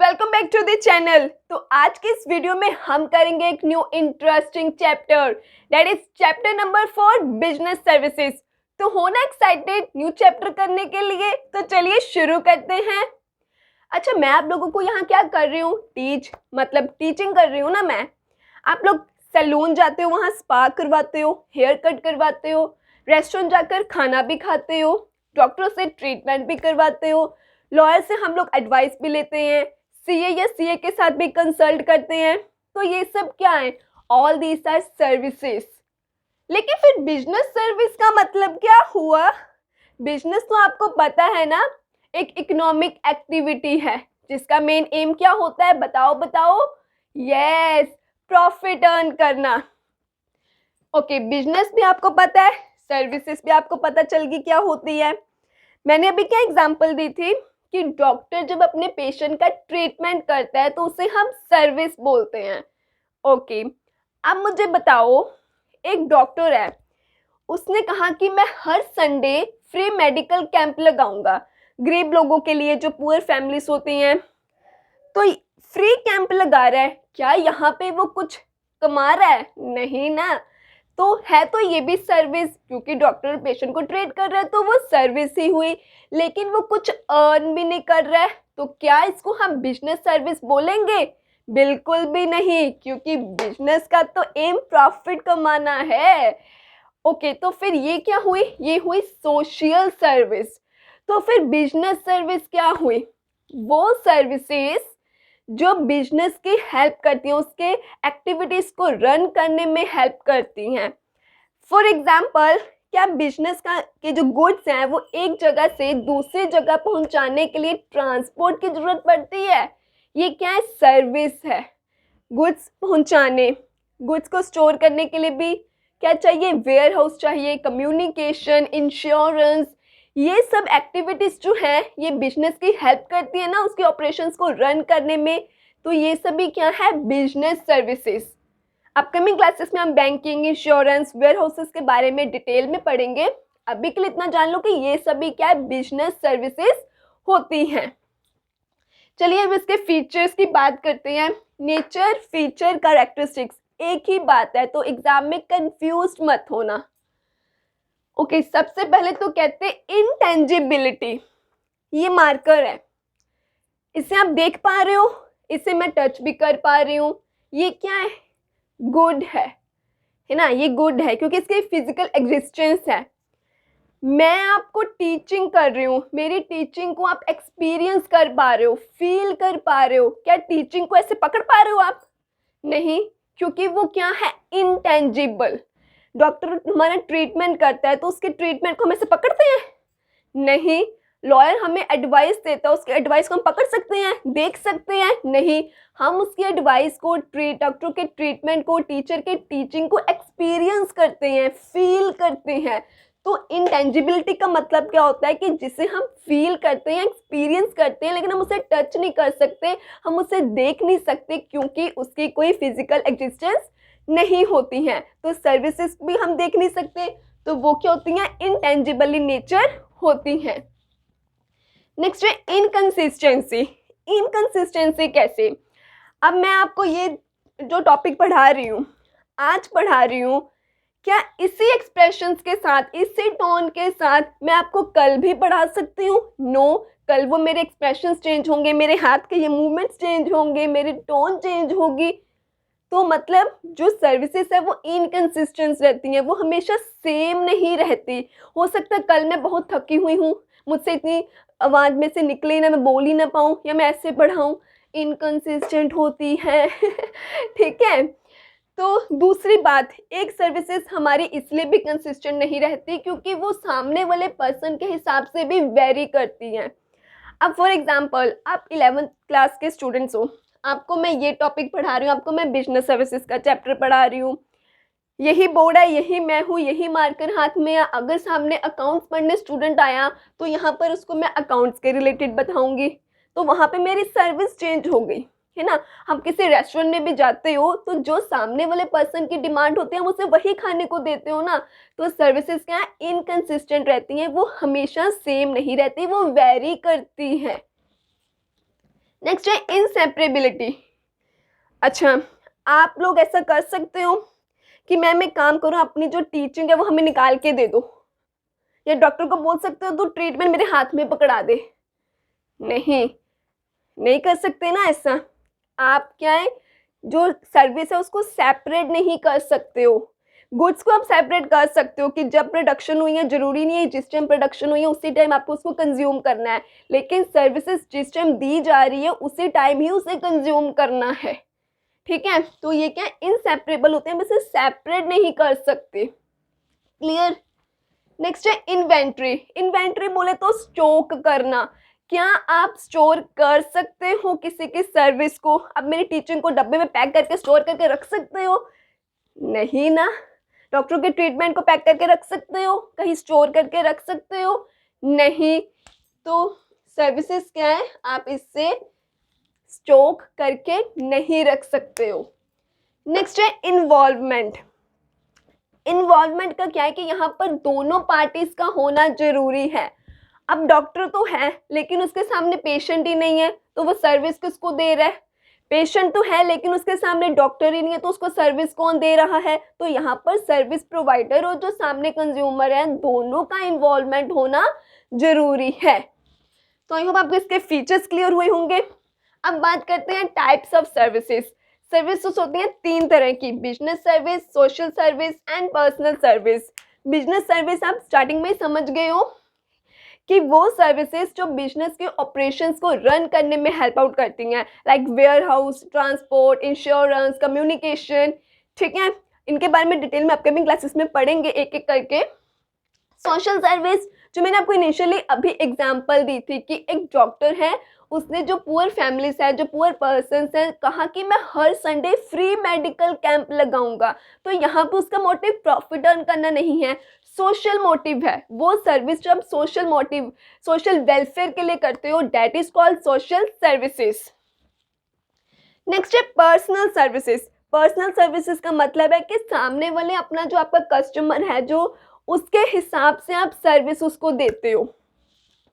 Welcome back to the channel. तो आज के इस वीडियो में हम करेंगे एक new interesting chapter, that is chapter number 4 business services. तो होना एक्साइटेड न्यू चैप्टर करने के लिए? तो चलिए शुरू करते हैं। अच्छा, मैं आप लोगों को यहाँ क्या कर रही हूँ? टीचिंग कर रही हूँ ना मैं। आप लोग सैलून जाते हो, वहाँ स्पा करवाते हो, हेयर कट करवाते हो, रेस्टोरेंट जाकर खाना भी खाते हो, डॉक्टर से ट्रीटमेंट भी करवाते हो, लॉयर से हम लोग एडवाइस भी लेते हैं, सीए या सीए के साथ भी कंसल्ट करते हैं। तो ये सब क्या है? All these are services. लेकिन फिर बिजनेस सर्विस का मतलब क्या हुआ? बिजनेस तो आपको पता है ना, एक इकोनॉमिक एक्टिविटी है जिसका मेन एम क्या होता है? बताओ। यस, प्रॉफिट अर्न करना। ओके, बिजनेस भी आपको पता है, सर्विसेज भी आपको पता चल गई क्या होती है। मैंने अभी क्या एग्जांपल दी थी कि डॉक्टर जब अपने पेशेंट का ट्रीटमेंट करता है तो उसे हम सर्विस बोलते हैं। ओके, अब मुझे बताओ, एक डॉक्टर है, उसने कहा कि मैं हर संडे फ्री मेडिकल कैंप लगाऊंगा गरीब लोगों के लिए, जो पुअर फैमिलीज होती हैं। तो फ्री कैंप लगा रहा है, क्या यहाँ पे वो कुछ कमा रहा है? नहीं ना। तो है तो ये भी सर्विस, क्योंकि डॉक्टर पेशेंट को ट्रीट कर रहा है तो वो सर्विस ही हुई। लेकिन वो कुछ अर्न भी नहीं कर रहा है, तो क्या इसको हम बिजनेस सर्विस बोलेंगे? बिल्कुल भी नहीं, क्योंकि बिजनेस का तो एम प्रॉफिट कमाना है। ओके, तो फिर ये क्या हुई? ये हुई सोशल सर्विस। तो फिर बिजनेस सर्विस क्या हुई? वो सर्विसेज जो बिजनेस की हेल्प करती हैं, उसके एक्टिविटीज़ को रन करने में हेल्प करती हैं। फॉर एग्जाम्पल, क्या बिजनेस के जो गुड्स हैं वो एक जगह से दूसरी जगह पहुंचाने के लिए ट्रांसपोर्ट की ज़रूरत पड़ती है? ये क्या है? सर्विस है। गुड्स पहुंचाने, गुड्स को स्टोर करने के लिए भी क्या चाहिए? वेयर हाउस चाहिए, कम्युनिकेशन, इंश्योरेंस। ये सब एक्टिविटीज़ जो हैं ये बिजनेस की हेल्प करती है ना उसके ऑपरेशंस को रन करने में। तो ये सभी क्या है? Business services. अपकमिंग क्लासेस में हम बैंकिंग, इंश्योरेंस, वेयर हाउसेस के बारे में डिटेल में पढ़ेंगे। अभी के लिए इतना जान लो कि ये सभी क्या है? बिजनेस सर्विसेज होती हैं। चलिए अब इसके फीचर्स की बात करते हैं। नेचर, फीचर, कैरेक्टरिस्टिक्स एक ही बात है, तो एग्जाम में कंफ्यूज मत होना। ओके, सबसे पहले तो कहते हैं इंटेंजिबिलिटी। ये मार्कर है, इसे आप देख पा रहे हो, इसे मैं टच भी कर पा रही हूँ। ये क्या है? गुड है ना? ये गुड है क्योंकि इसकी फिजिकल एग्जिस्टेंस है। मैं आपको टीचिंग कर रही हूँ, मेरी टीचिंग को आप एक्सपीरियंस कर पा रहे हो, फील कर पा रहे हो। क्या टीचिंग को ऐसे पकड़ पा रहे हो आप? नहीं, क्योंकि वो क्या है? इंटेंजिबल। डॉक्टर हमारा ट्रीटमेंट करता है तो उसके ट्रीटमेंट को हम ऐसे पकड़ते हैं? नहीं। लॉयर हमें एडवाइस देता है, उसके एडवाइस को हम पकड़ सकते हैं, देख सकते हैं? नहीं। हम उसकी एडवाइस को, डॉक्टर के ट्रीटमेंट को, टीचर के टीचिंग को एक्सपीरियंस करते हैं, फील करते हैं। तो इंटेंजिबिलिटी का मतलब क्या होता है? कि जिसे हम फील करते हैं, एक्सपीरियंस करते हैं, लेकिन हम उसे टच नहीं कर सकते, हम उसे देख नहीं सकते, क्योंकि उसकी कोई फिजिकल एग्जिस्टेंस नहीं होती हैं। तो सर्विसेज भी हम देख नहीं सकते, तो वो क्या होती हैं? इंटेंजिबल इन नेचर होती हैं। नेक्स्ट है इनकंसिस्टेंसी। इनकंसिस्टेंसी कैसे? अब मैं आपको ये जो टॉपिक पढ़ा रही हूँ, आज पढ़ा रही हूँ, क्या इसी एक्सप्रेशंस के साथ, इसी टोन के साथ मैं आपको कल भी पढ़ा सकती हूँ? नो। कल वो मेरे एक्सप्रेशंस चेंज होंगे, मेरे हाथ के ये मूवमेंट्स चेंज होंगे, मेरी टोन चेंज होगी। तो मतलब जो सर्विसेज है वो इनकंसिस्टेंट रहती हैं, वो हमेशा सेम नहीं रहती। हो सकता है कल मैं बहुत थकी हुई हूँ, मुझसे इतनी आवाज़ में से निकले ना, मैं बोल ही ना पाऊँ, या मैं ऐसे पढ़ाऊँ, इनकंसिस्टेंट होती है। ठीक है। तो दूसरी बात, एक सर्विसेज हमारी इसलिए भी कंसिस्टेंट नहीं रहती क्योंकि वो सामने वाले पर्सन के हिसाब से भी वेरी करती हैं। अब फॉर एग्जांपल, आप 11th क्लास के स्टूडेंट्स हो, आपको मैं ये टॉपिक पढ़ा रही हूँ, आपको मैं बिजनेस सर्विसेज का चैप्टर पढ़ा रही हूँ, यही बोर्ड है, यही मैं हूँ, यही मार्कर हाथ में है। अगर सामने अकाउंट्स पढ़ने स्टूडेंट आया तो यहाँ पर उसको मैं अकाउंट्स के रिलेटेड बताऊँगी, तो वहाँ पे मेरी सर्विस चेंज हो गई, है ना। हम किसी रेस्टोरेंट में भी जाते हो तो जो सामने वाले पर्सन की डिमांड होती है हम उसे वही खाने को देते हो ना। तो सर्विसेज क्या है? इनकंसिस्टेंट रहती हैं, वो हमेशा सेम नहीं रहती, वो वेरी करती हैं। नेक्स्ट है इनसेपरेबिलिटी। अच्छा, आप लोग ऐसा कर सकते हो कि मैम एक काम करो, अपनी जो टीचिंग है वो हमें निकाल के दे दो, या डॉक्टर को बोल सकते हो तो ट्रीटमेंट मेरे हाथ में पकड़ा दे। नहीं, नहीं कर सकते ना ऐसा। आप क्या है, जो सर्विस है उसको सेपरेट नहीं कर सकते हो। गुड्स को आप सेपरेट कर सकते हो कि जब प्रोडक्शन हुई है, ज़रूरी नहीं है जिस टाइम प्रोडक्शन हुई है उसी टाइम आपको उसको कंज्यूम करना है, लेकिन सर्विसेज जिस टाइम दी जा रही है उसी टाइम ही उसे कंज्यूम करना है। ठीक है, तो ये क्या इनसेपरेबल होते हैं, वैसे सेपरेट नहीं कर सकते। क्लियर। नेक्स्ट है इन्वेंट्री। इन्वेंट्री बोले तो स्टॉक करना। क्या आप स्टोर कर सकते हो किसी की सर्विस को? अब मेरी टीचिंग को डब्बे में पैक करके स्टोर करके रख सकते हो? नहीं ना। डॉक्टर के ट्रीटमेंट को पैक करके रख सकते हो, कहीं स्टोर करके रख सकते हो? नहीं। तो सर्विसेज क्या है, आप इससे स्टॉक करके नहीं रख सकते हो। नेक्स्ट है इन्वॉल्वमेंट। इन्वॉल्वमेंट का क्या है कि यहाँ पर दोनों पार्टीज का होना जरूरी है। अब डॉक्टर तो है लेकिन उसके सामने पेशेंट ही नहीं है, तो वो सर्विस किसको दे रहा है? पेशेंट तो है लेकिन उसके सामने डॉक्टर ही नहीं है, तो उसको सर्विस कौन दे रहा है? तो यहाँ पर सर्विस प्रोवाइडर और जो सामने कंज्यूमर है, दोनों का इन्वॉल्वमेंट होना जरूरी है। तो आई होप आपको इसके फीचर्स क्लियर हुए होंगे। अब बात करते हैं टाइप्स ऑफ सर्विसेज। सर्विसेज होती हैं 3 तरह की, business service, social service and personal service. Business service आप स्टार्टिंग में ही समझ गए हो कि वो सर्विसेज जो बिजनेस के ऑपरेशंस को रन करने में हेल्प आउट करती हैं, like warehouse, transport, insurance, communication. ठीक है, इनके बारे में डिटेल में अपकमिंग क्लासेस में पढ़ेंगे एक एक करके। सोशल सर्विस, जो मैंने आपको इनिशियली अभी एग्जांपल दी थी कि एक डॉक्टर है, उसने जो पुअर फैमिलीज है, जो पुअर पर्सन्स हैं, कहा कि मैं हर संडे फ्री मेडिकल कैंप लगाऊंगा। तो यहाँ पे उसका मोटिव प्रॉफिट अर्न करना नहीं है, सोशल मोटिव है। वो सर्विस जो आप सोशल मोटिव, सोशल वेलफेयर के लिए करते हो, that is called social services. Next है पर्सनल सर्विसेज। पर्सनल सर्विसेज का मतलब है कि सामने वाले अपना जो आपका कस्टमर है, जो उसके हिसाब से आप सर्विस उसको देते हो।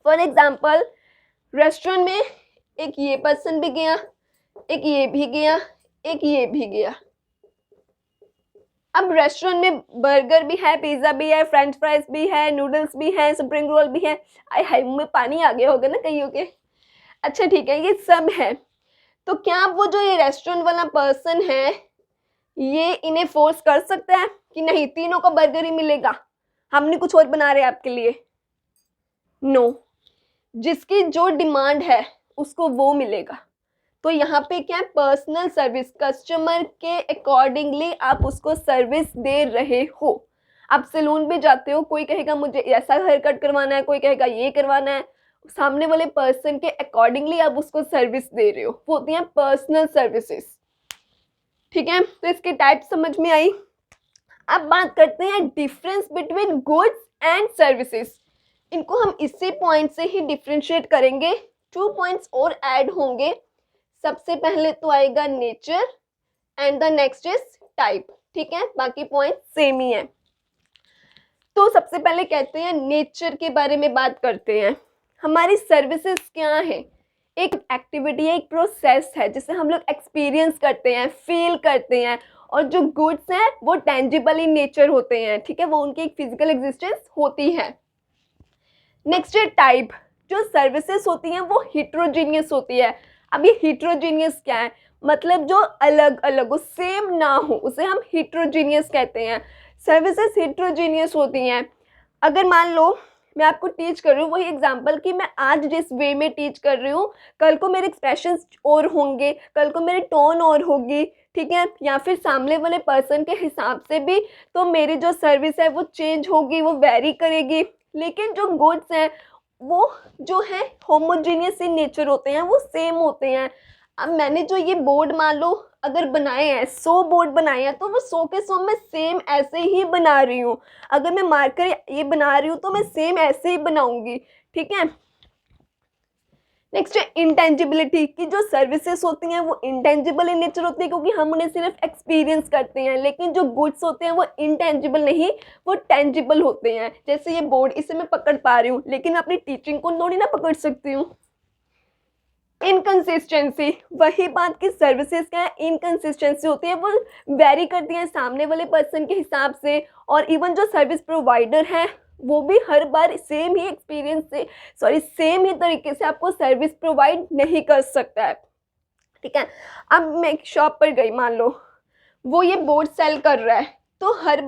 फॉर एग्जाम्पल, रेस्टोरेंट में एक ये पर्सन भी गया, एक ये भी गया, एक ये भी गया। अब रेस्टोरेंट में बर्गर भी है, पिज्ज़ा भी है, फ्रेंच फ्राइज भी है, नूडल्स भी है, स्प्रिंग रोल भी है। आई हाय, मुंह में पानी आ गया होगा ना कईयों के। अच्छा ठीक है, ये सब है। तो क्या वो जो ये रेस्टोरेंट वाला पर्सन है, ये इन्हें फोर्स कर सकता है कि नहीं तीनों का बर्गर ही मिलेगा, हम नहीं कुछ और बना रहे आपके लिए? नो। जिसकी जो डिमांड है उसको वो मिलेगा। तो यहाँ पे क्या है, पर्सनल सर्विस, कस्टमर के अकॉर्डिंगली आप उसको सर्विस दे रहे हो। आप सैलून पे जाते हो, कोई कहेगा मुझे ऐसा हेयर कट करवाना है, कोई कहेगा ये करवाना है, सामने वाले पर्सन के अकॉर्डिंगली आप उसको सर्विस दे रहे हो, वो होती हैं पर्सनल सर्विसेज। ठीक है, तो इसके टाइप समझ में आई। अब बात करते हैं difference between goods and services. इनको हम इसी पॉइंट से ही डिफ्रेंशिएट करेंगे। 2 पॉइंट्स और ऐड होंगे। सबसे पहले तो आएगा nature and the next is type. ठीक है, बाकी पॉइंट सेम ही है। तो सबसे पहले कहते हैं नेचर के बारे में बात करते हैं। हमारी सर्विसेज क्या है? एक एक्टिविटी है, एक प्रोसेस है जिसे हम लोग एक्सपीरियंस करते हैं, फील करते हैं, और जो गुड्स हैं वो टेंजिबल इन नेचर होते हैं। ठीक है, वो उनकी एक फिजिकल एग्जिस्टेंस होती है। नेक्स्ट है टाइप। जो सर्विसेज होती हैं वो हिट्रोजीनियस होती है। अब ये हिट्रोजीनियस क्या है? मतलब जो अलग अलग हो, सेम ना हो, उसे हम हिट्रोजीनियस कहते हैं। सर्विसेज हिट्रोजीनियस होती हैं। अगर मान लो मैं आपको टीच कर रही हूँ, वही एग्जांपल कि मैं आज जिस वे में टीच कर रही हूँ, कल को मेरे एक्सप्रेशंस और होंगे, कल को मेरी टोन और होगी। ठीक है, या फिर सामने वाले पर्सन के हिसाब से भी तो मेरी जो सर्विस है वो चेंज होगी, वो वेरी करेगी। लेकिन जो गुड्स हैं वो जो है होमोजीनियस इन नेचर होते हैं, वो सेम होते हैं। अब मैंने जो ये बोर्ड मान लो अगर बनाए हैं, 100 बोर्ड बनाए हैं, तो वो 100 के 100 मैं सेम ऐसे ही बना रही हूँ। अगर मैं मार्कर ये बना रही हूँ तो मैं सेम ऐसे ही बनाऊंगी। ठीक है। नेक्स्ट है इंटेंजिबिलिटी, की जो सर्विसेज होती हैं वो इंटेंजिबल इन नेचर होती है क्योंकि हम उन्हें सिर्फ एक्सपीरियंस करते हैं। लेकिन जो गुड्स होते हैं वो इंटेंजिबल नहीं, वो टेंजिबल होते हैं। जैसे ये बोर्ड, इसे मैं पकड़ पा रही हूँ लेकिन अपनी टीचिंग को थोड़ी ना पकड़ सकती हूँ। इनकंसिस्टेंसी, वही बात की सर्विसेज क्या है, इनकंसिस्टेंसी होती है, वो वेरी करती हैं सामने वाले पर्सन के हिसाब से, और इवन जो सर्विस प्रोवाइडर है वो भी हर बार सेम ही एक्सपीरियंस से सेम ही तरीके से आपको सर्विस प्रोवाइड नहीं कर सकता है। ठीक है, अब मैं एक शॉप पर गई, मान लो वो ये बोर्ड सेल कर रहा है, तो हर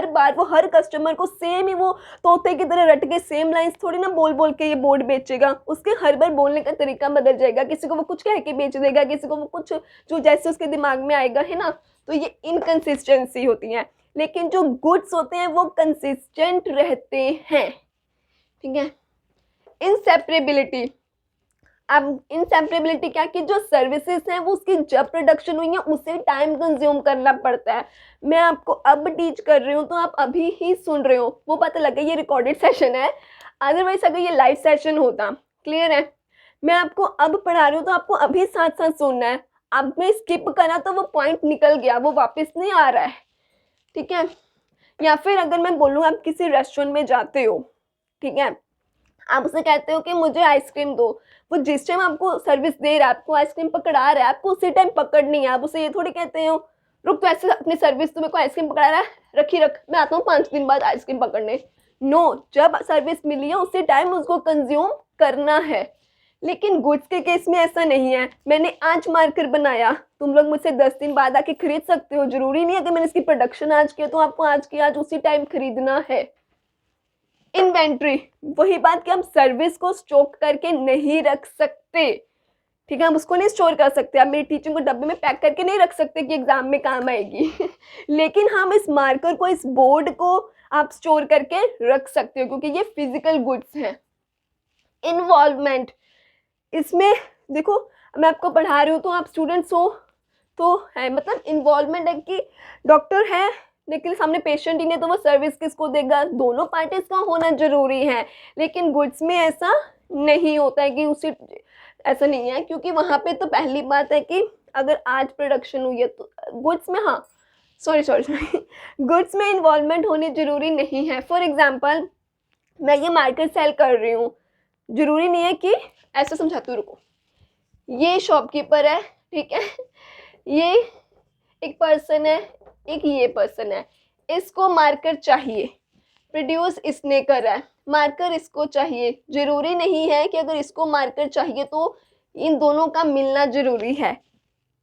बार वो हर कस्टमर को सेम ही वो तोते की तरह रट के सेम लाइंस थोड़ी ना बोल बोल के ये बोर्ड बेचेगा। उसके हर बार बोलने का तरीका बदल जाएगा, किसी को वो कुछ कह के बेच देगा, किसी को वो कुछ जो जैसे उसके दिमाग में आएगा, है ना। तो ये इनकंसिस्टेंसी होती है, लेकिन जो गुड्स होते हैं वो कंसिस्टेंट रहते हैं। ठीक है, इंसेपरेबिलिटी। अब इनसेपरेबिलिटी क्या कि जो सर्विसेज हैं वो उसकी जब प्रोडक्शन हुई है उसे टाइम कंज्यूम करना पड़ता है। मैं आपको अब टीच कर रही हूँ तो आप अभी ही सुन रहे हो, वो पता लगा ये रिकॉर्डेड सेशन है, अदरवाइज अगर ये लाइव सेशन होता। क्लियर है, मैं आपको अब पढ़ा रही हूँ तो आपको अभी साथ साथ सुनना है। अब मैं स्किप करा तो वो पॉइंट निकल गया, वो वापस नहीं आ रहा है। ठीक है, या फिर अगर मैं बोलूँ आप किसी रेस्टोरेंट में जाते हो, ठीक है, आप उसे कहते हो कि मुझे आइसक्रीम दो, वो जिस टाइम आपको सर्विस दे रहा है, आपको आइसक्रीम पकड़ा रहा है, आपको उसी टाइम पकड़नी है। आप उसे ये थोड़ी कहते हो रुक तो ऐसे अपनी सर्विस तो मेरे को आइसक्रीम पकड़ा रहा है, रखी रख, मैं आता हूँ 5 दिन बाद आइसक्रीम पकड़ने। नो, जब सर्विस मिली है उसी टाइम उसको कंज्यूम करना है। लेकिन गुड्स के केस में ऐसा नहीं है, मैंने आज मार्कर बनाया, तुम लोग मुझसे 10 दिन बाद आके खरीद सकते हो, जरूरी नहीं है कि मैंने इसकी प्रोडक्शन आज किया तो आपको आज की आज उसी टाइम खरीदना है। इन्वेंट्री, वही बात कि हम सर्विस को स्टॉक करके नहीं रख सकते। ठीक है, हम उसको नहीं स्टोर कर सकते, आप मेरी टीचिंग को डब्बे में पैक करके नहीं रख सकते कि एग्जाम में काम आएगी लेकिन हम इस मार्कर को, इस बोर्ड को आप स्टोर करके रख सकते हो क्योंकि ये फिजिकल गुड्स हैं। इन्वॉल्वमेंट, इसमें देखो मैं आपको पढ़ा रही हूँ तो आप स्टूडेंट्स हो तो है, मतलब इन्वॉल्वमेंट है कि डॉक्टर है लेकिन सामने पेशेंट ही नहीं तो वो सर्विस किसको देगा, दोनों पार्टीज का होना जरूरी है। लेकिन गुड्स में ऐसा नहीं होता है कि उसी, ऐसा नहीं है क्योंकि वहाँ पे तो पहली बात है कि अगर आज प्रोडक्शन हुई है तो गुड्स में, हाँ सॉरी गुड्स में इन्वॉल्वमेंट होनी जरूरी नहीं है। फॉर एग्जाम्पल मैं ये मार्कर सेल कर रही हूँ, जरूरी नहीं है कि, ऐसा समझाती हूँ, रुको, ये शॉपकीपर है, ठीक है, ये एक पर्सन है, एक ये पर्सन है, इसको मार्कर चाहिए, प्रोड्यूस इसने करा है, मार्कर इसको चाहिए। जरूरी नहीं है कि अगर इसको मार्कर चाहिए तो इन दोनों का मिलना जरूरी है,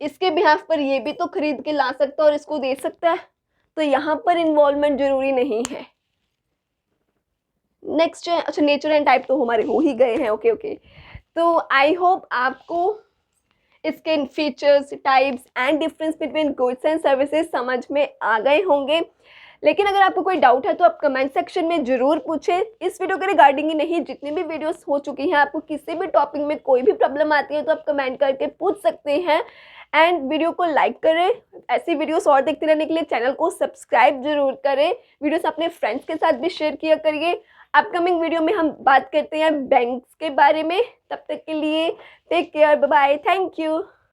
इसके बिहाफ पर ये भी तो खरीद के ला सकता है और इसको दे सकता है, तो यहाँ पर इन्वॉल्वमेंट जरूरी नहीं है। नेक्स्ट है, अच्छा नेचर एंड टाइप तो हमारे हो ही गए हैं, ओके। तो आई होप आपको इसके features, types and difference between goods and services समझ में आ गए होंगे। लेकिन अगर आपको कोई डाउट है तो आप कमेंट सेक्शन में ज़रूर पूछें। इस वीडियो के रिगार्डिंग ही नहीं, जितनी भी वीडियोस हो चुकी हैं, आपको किसी भी टॉपिक में कोई भी प्रॉब्लम आती है तो आप कमेंट करके पूछ सकते हैं। एंड वीडियो को लाइक करें, ऐसी वीडियोस और देखते रहने के लिए चैनल को सब्सक्राइब जरूर करें, वीडियोस अपने फ्रेंड्स के साथ भी शेयर किया करिए। अपकमिंग वीडियो में हम बात करते हैं बैंक्स के बारे में, तब तक के लिए take care, bye bye, thank you.